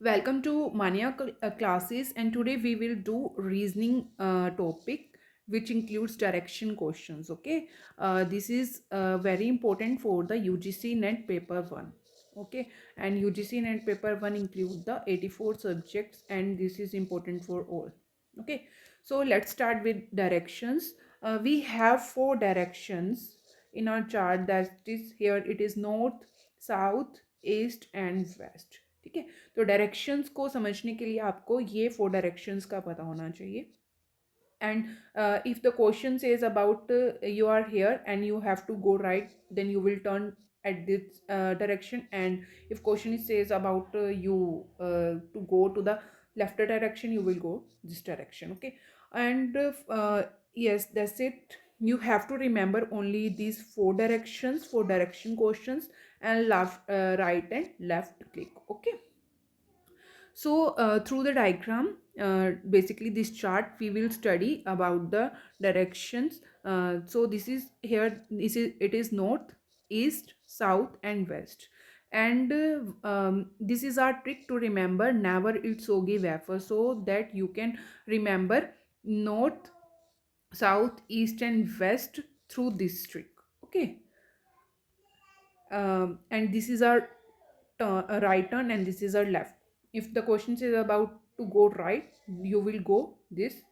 Welcome to Mania classes, and today we will do reasoning topic which includes direction questions. Okay, this is very important for the UGC NET paper 1. Okay, and UGC NET paper 1 include the 84 subjects, and this is important for all. Okay, so let's start with directions. We have four directions in our chart. That is here. It is north, south, east, and west. ठीक है, तो directions को समझने के लिए आपको ये four directions का पता होना चाहिए. And if the question says about you are here and you have to go right, then you will turn at this direction. And if question says about you to go to the left direction, you will go this direction. Okay, and yes, that's it. You have to remember only these four directions, four direction questions, and left, right and left click. Okay, so through the diagram, basically this chart, we will study about the directions. So this is here, this is, it is north, east, south and west. And this is our trick to remember never eat soggy wafer, so that you can remember north, south, east and west through this trick. Okay, and this is our right turn, and this is our left. If the question says about to go right, you will go this.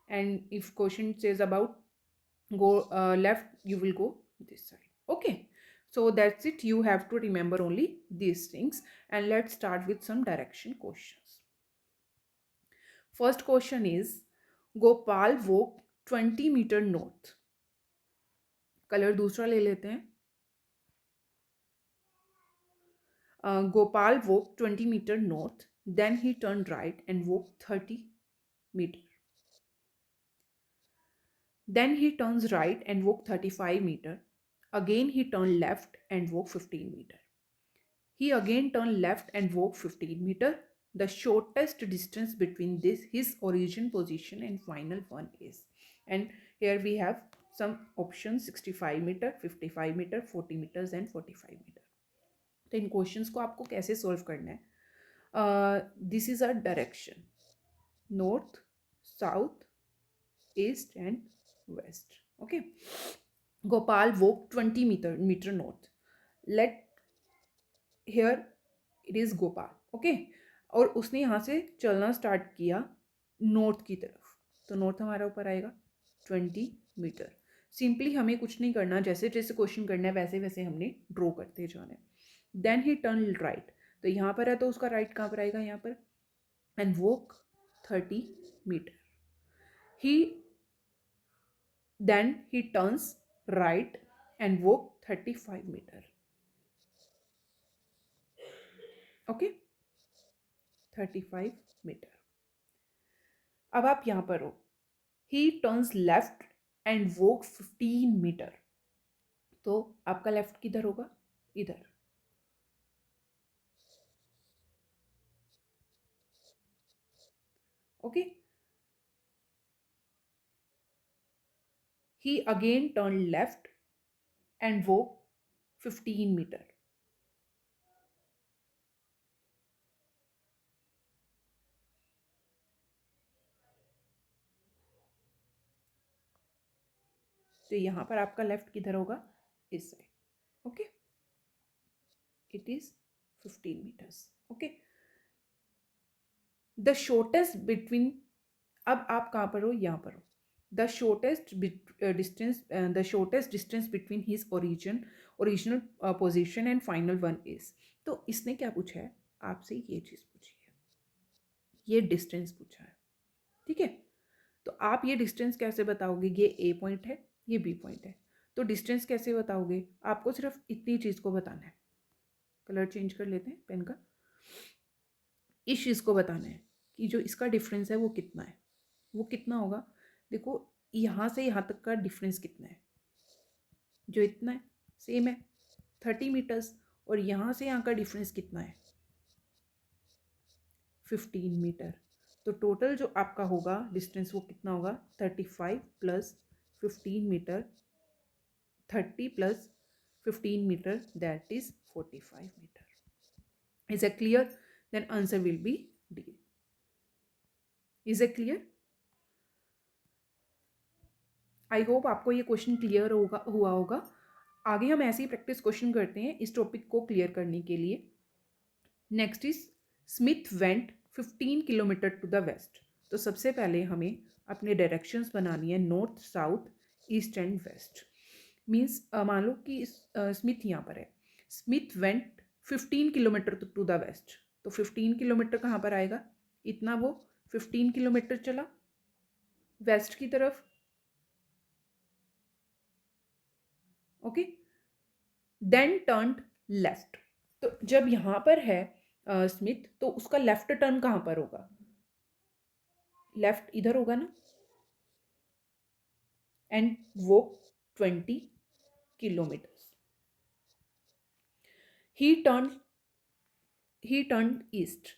And if question says about go left, you will go this side. Okay, so that's it. You have to remember only these things. And let's start with some direction questions. First question is, Gopal walked 20 meter north. Colour दूसरा ले लेते हैं. Gopal walked 20 meter north, then he turned right and walked 30 meter. Then he turns right and walked 35 meter. Again he turned left and walked 15 meter. He again turned left and walked 15 meter. The shortest distance between this his origin position and final one is. And here we have some options: 65 meter, 55 meter, 40 meters and 45 meter. तो इन questions को आपको कैसे solve करना है? This is a direction: north, south, east and west. Okay, Gopal walked 20 meter north. Let here it is Gopal. Okay, और उसने यहाँ से चलना स्टार्ट किया नॉर्थ की तरफ. तो नॉर्थ हमारा ऊपर आएगा 20 मीटर. सिंपली हमें कुछ नहीं करना, जैसे जैसे क्वेश्चन करना है वैसे वैसे हमने ड्रॉ करते जाना है. देन ही टर्न राइट, तो यहाँ पर है तो उसका राइट कहाँ पर आएगा? यहाँ पर. And walk 30 metre. He then he turns right and walk 35 meter. Okay, 35 meter. अब आप यहां पर हो. he turns left and walk 15 meter. तो आपका लेफ्ट किधर होगा? इधर. Okay, he again turned left and walk 15 meter. तो यहां पर आपका लेफ्ट किधर होगा? इस side. Okay, it is 15 meters. Okay, the shortest between. अब आप कहाँ पर हो? यहाँ पर हो. The shortest distance between his original position and final one is. तो इसने क्या पूछा है आपसे? ये चीज़ पूछी है, ये डिस्टेंस पूछा है. ठीक है, तो आप ये डिस्टेंस कैसे बताओगे? ये ए पॉइंट है, ये बी पॉइंट है. तो डिस्टेंस कैसे बताओगे? आपको सिर्फ इतनी चीज़ को बताना है. कलर चेंज कर लेते हैं पेन का. इस चीज़ को बताना है कि जो इसका डिफरेंस है वो कितना है. वो कितना होगा? देखो, यहाँ से यहाँ तक का डिफरेंस कितना है? जो इतना है सेम है, 30 मीटर्स. और यहाँ से यहाँ का डिफरेंस कितना है? 15 मीटर. तो टोटल जो आपका होगा डिस्टेंस वो कितना होगा? 35 plus 15 metre. 30 plus 15 metre, that is 45 metre. Is that clear? Then answer will be D. Is it clear? I hope आपको ये क्वेश्चन क्लियर हुआ होगा। आगे हम ऐसे ही प्रैक्टिस क्वेश्चन करते हैं इस टॉपिक को क्लियर करने के लिए। Next is Smith went 15 kilometre to the west. तो सबसे पहले हमें अपने डायरेक्शंस बनानी है, north, south, east and west. Means मान लो कि स्मिथ यहाँ पर है, Smith went 15 kilometre to the west. तो 15 किलोमीटर कहाँ पर आएगा? इतना वो 15 किलोमीटर चला वेस्ट की तरफ। Okay, then turn left. तो जब यहाँ पर है स्मिथ, तो उसका लेफ्ट टर्न कहाँ पर होगा? लेफ्ट इधर होगा ना। And walk 20 kilometres. He turn east.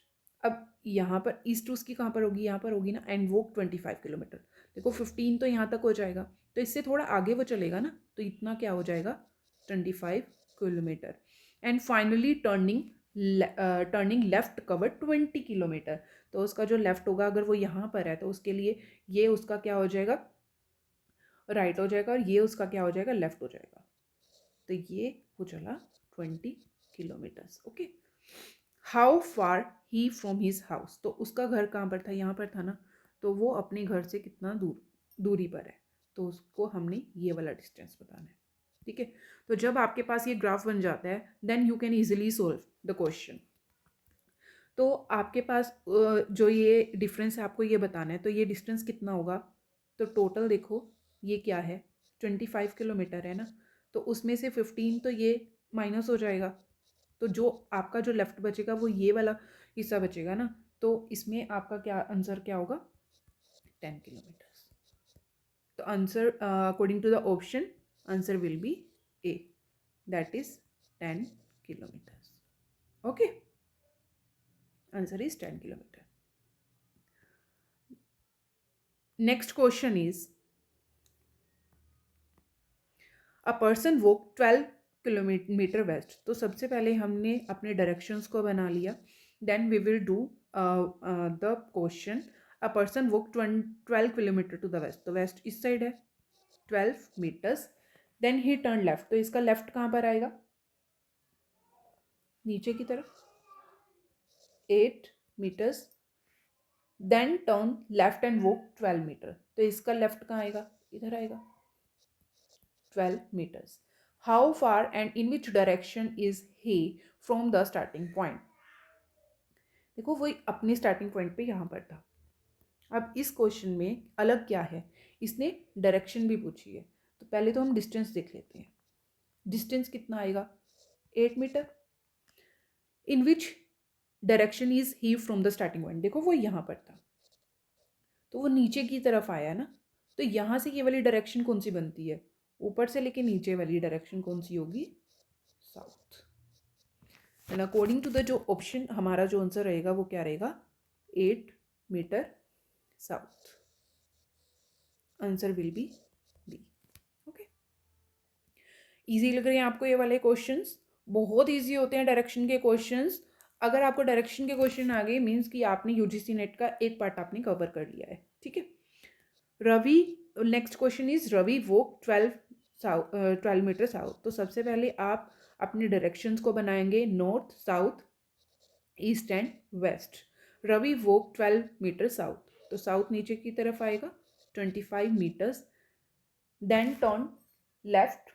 अब यहाँ पर ईस्ट उसकी कहाँ पर होगी? यहाँ पर होगी ना। And walk 25 kilometre. देखो 15 तो यहाँ तक हो जाएगा, तो इससे थोड़ा आगे वो चलेगा ना, तो इतना क्या हो जाएगा? 25 kilometre. And finally turning left cover 20 kilometre. तो उसका जो लेफ्ट होगा, अगर वो यहाँ पर है, तो उसके लिए ये उसका क्या हो जाएगा? राइट हो जाएगा, और ये उसका क्या हो जाएगा? लेफ्ट हो जाएगा। तो ये हो चला 20 kilometres. Okay, how far he from his house. तो उसका घर कहाँ पर था? यहाँ पर था ना। तो वो अपने घर से कितना दूरी पर है, तो उसको हमने ये वाला डिस्टेंस बताना है। ठीक है, तो जब आपके पास ये ग्राफ बन जाता है, then you can easily solve the question. तो आपके पास जो ये डिफरेंस है, आपको ये बताना है, तो ये डिस्टेंस कितना होगा? तो टोटल देखो, ये क्या है? 25 किलोमीटर है ना। तो उसमें से 15 तो ये माइनस हो जाएगा, तो जो आपका जो लेफ्ट बचेगा वो ये वाला हिस्सा बचेगा ना। तो इसमें आपका क्या आंसर क्या होगा? 10 किलोमीटर्स। तो answer according to the option, answer will be A, that is 10 kilometres. Okay, answer is 10 kilometre. Next question is a person walk 12 kilometre west. तो सबसे पहले हमने अपने डायरेक्शंस को बना लिया। Then we will do the question. A person walk 12 kilometre to the west. तो west इस साइड है 12 metres. Then he turn left. तो इसका लेफ्ट कहाँ पर आएगा? नीचे की तरफ 8 metres. Then turn left and walk 12 metre. तो इसका लेफ्ट कहाँ आएगा? इधर आएगा 12 meters. How far and in which direction is he from the starting point? देखो वही अपने स्टार्टिंग पॉइंट पे यहाँ पर था। अब इस क्वेश्चन में अलग क्या है, इसने डायरेक्शन भी पूछी है। तो पहले तो हम डिस्टेंस देख लेते हैं। डिस्टेंस कितना आएगा? 8 metre. In which direction is he from the starting point. देखो वो यहाँ पर था, तो वो नीचे की तरफ आया ना। तो यहाँ से ये वाली डायरेक्शन कौन सी बनती है? ऊपर से लेके नीचे वाली डायरेक्शन कौन सी होगी? South. And according to the जो ऑप्शन हमारा जो आंसर रहेगा वो क्या रहेगा? 8 metre south. Answer will be D. Okay, easy लग रहे हैं आपको ये वाले क्वेश्चंस? बहुत इजी होते हैं डायरेक्शन के क्वेश्चंस। अगर आपको डायरेक्शन के क्वेश्चन आ गए, मीन्स कि आपने यूजीसी नेट का एक पार्ट आपने कवर कर लिया है। ठीक है, Ravi, next question is Ravi walk 12 metre south. तो सबसे पहले आप अपने डायरेक्शंस को बनाएंगे, north, south, east and west. Ravi walk 12 metre south. तो साउथ नीचे की तरफ आएगा 25 metres. Then turn left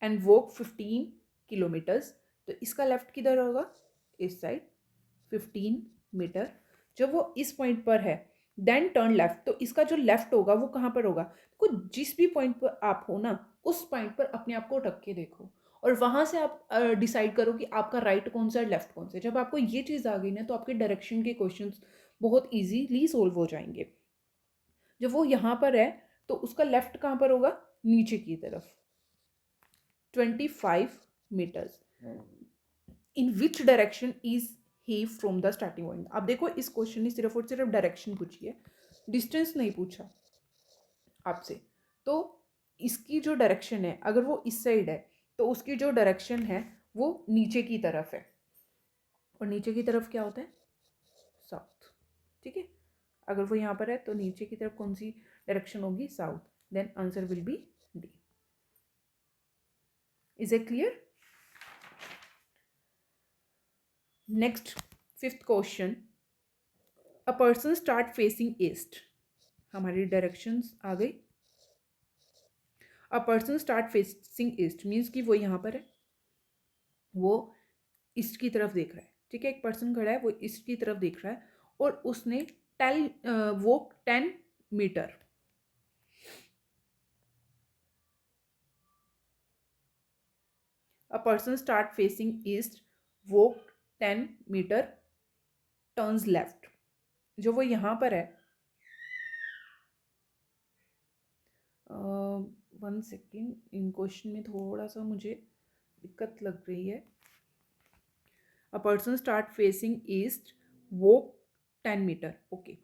and walk 15 kilometres. तो इसका लेफ्ट किधर होगा? इस साइड 15 मीटर। जब वो इस पॉइंट पर है, देन टर्न लेफ्ट। तो इसका जो लेफ्ट होगा वो कहाँ पर होगा? तो जिस भी पॉइंट पर आप हो ना, उस पॉइंट पर अपने आप को रख के देखो, और वहां से आप डिसाइड करो कि आपका राइट कौन सा है, लेफ्ट कौन सा है। जब आपको ये चीज़ आ गई ना, तो आपके डायरेक्शन के क्वेश्चंस बहुत इजीली सोल्व हो जाएंगे। जब वो यहाँ पर है, तो उसका लेफ्ट कहाँ पर होगा? नीचे की तरफ 25 metres. In which direction is he from the starting point. अब देखो इस क्वेश्चन ने सिर्फ और सिर्फ डायरेक्शन पूछी है, डिस्टेंस नहीं पूछा आपसे। तो इसकी जो डायरेक्शन है, अगर वो इस साइड है, तो उसकी जो डायरेक्शन है वो नीचे की तरफ है, और नीचे की तरफ क्या होता है, साउथ। ठीक है, अगर वो यहाँ पर है तो नीचे की तरफ कौन सी डायरेक्शन होगी, south. Then answer will be D. Is it clear? Next, fifth question, a person start facing east. हमारी डायरेक्शंस आ गई। A person start facing east means कि वो यहाँ पर है, वो ईस्ट की तरफ देख रहा है। ठीक है, एक पर्सन खड़ा है, वो ईस्ट की तरफ देख रहा है, और उसने वो 10 metre, a person start facing east, walk 10 metre, turns left. जो वो यहाँ पर है, 1 सेकेंड, इन क्वेश्चन में थोड़ा सा मुझे दिक्कत लग रही है। A person start facing east, walk 10 metre, okay.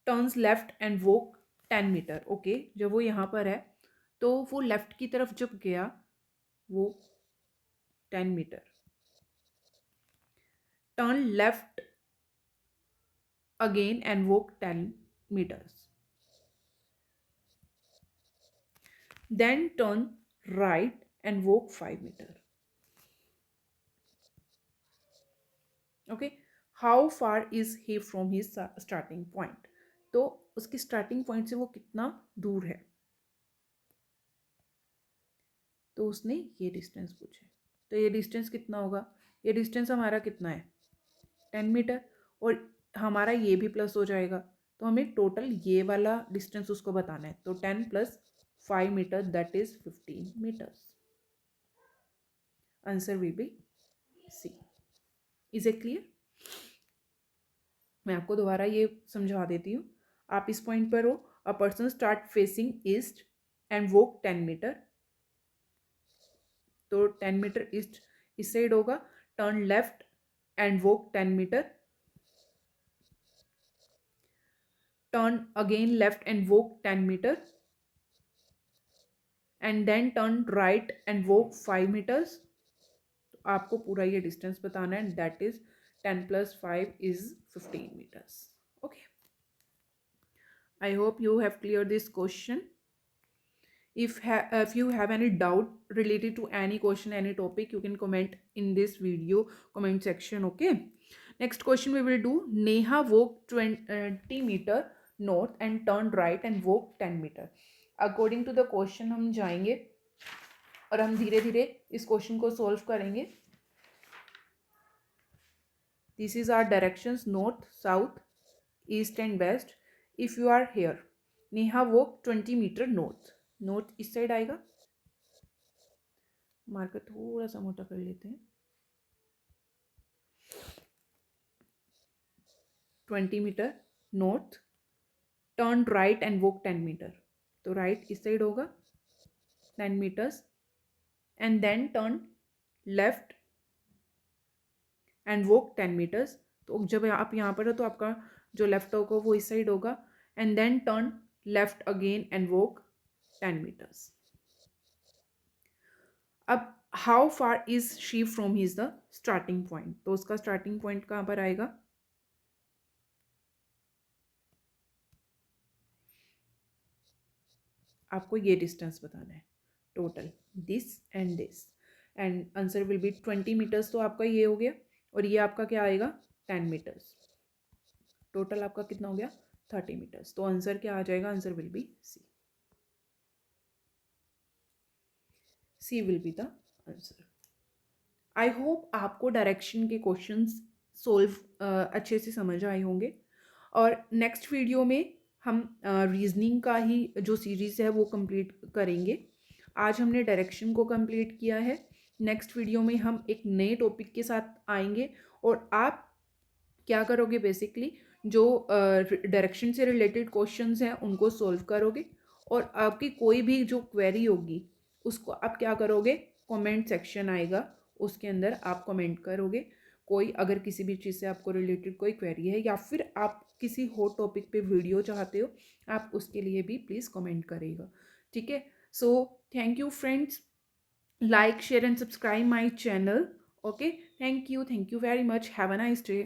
Turns left and walk 10 metre, okay. जब वो यहाँ पर है तो वो लेफ्ट की तरफ जब गया, वो 10 metre, turn left again and walk 10 meters, then turn right and walk 5 meters. Okay, how far is he from his starting point? तो उसकी स्टार्टिंग पॉइंट से वो कितना दूर है, तो उसने ये डिस्टेंस पूछे। तो ये डिस्टेंस कितना होगा, ये डिस्टेंस हमारा कितना है, 10 मीटर, और हमारा ये भी प्लस हो जाएगा, तो हमें टोटल ये वाला डिस्टेंस उसको बताना है। तो 10 + 5 metre, that is 15 metres. Answer will be C. Is it clear? मैं आपको दोबारा ये समझा देती हूँ। आप इस पॉइंट पर हो, a person start facing east and walk 10 metre, तो 10 मीटर ईस्ट इस साइड होगा, turn left and walk 10 metre, turn again left and walk 10 metre, and then turn right and walk 5 metres. तो आपको पूरा ये डिस्टेंस बताना है, that is 10 + 5 is 15 meters. Okay, I hope you have cleared this question. If you have any doubt related to any question, any topic, you can comment in this video comment section. Okay, next question we will do. Neha walked 20 meter north and turned right and walked 10 meter. According to the question हम जाएंगे और हम धीरे धीरे इस question को solve करेंगे। This is our directions, north, south, east and west. If you are here, Neha walked 20 meter north. North इस साइड आएगा, मार्कर थोड़ा सा मोटा कर लेते हैं। 20 metre north, turn right and walk 10 metre, तो राइट इस साइड होगा 10 metres, and then turn left and walk 10 metres. तो जब आप यहाँ पर हो तो आपका जो लेफ्ट होगा वो इस साइड होगा, and then turn left again and walk 10 metres. अब how far is she from his the starting point, तो उसका स्टार्टिंग पॉइंट कहाँ पर आएगा, आपको ये डिस्टेंस बताना है, total this and this, and answer will be 20 metres. तो आपका ये हो गया, और ये आपका क्या आएगा, 10 मीटर्स। टोटल आपका कितना हो गया, 30 मीटर्स। तो आंसर क्या आ जाएगा, answer will be C. C will be the answer. I hope आपको डायरेक्शन के क्वेश्चंस सोल्व अच्छे से समझ आए होंगे, और नेक्स्ट वीडियो में हम रीजनिंग का ही जो सीरीज़ है वो कंप्लीट करेंगे। आज हमने डायरेक्शन को कंप्लीट किया है। नेक्स्ट वीडियो में हम एक नए टॉपिक के साथ आएंगे, और आप क्या करोगे, बेसिकली जो डायरेक्शन से रिलेटेड क्वेश्चंस हैं उनको सॉल्व करोगे, और आपकी कोई भी जो क्वेरी होगी उसको आप क्या करोगे, कमेंट सेक्शन आएगा, उसके अंदर आप कमेंट करोगे। कोई अगर किसी भी चीज़ से आपको रिलेटेड कोई क्वेरी है या फिर आप किसी और टॉपिक पे वीडियो चाहते हो, आप उसके लिए भी प्लीज़ कमेंट करेगा। ठीक है, so thank you friends, like, share and subscribe my channel. Okay, thank you very much, have a nice day.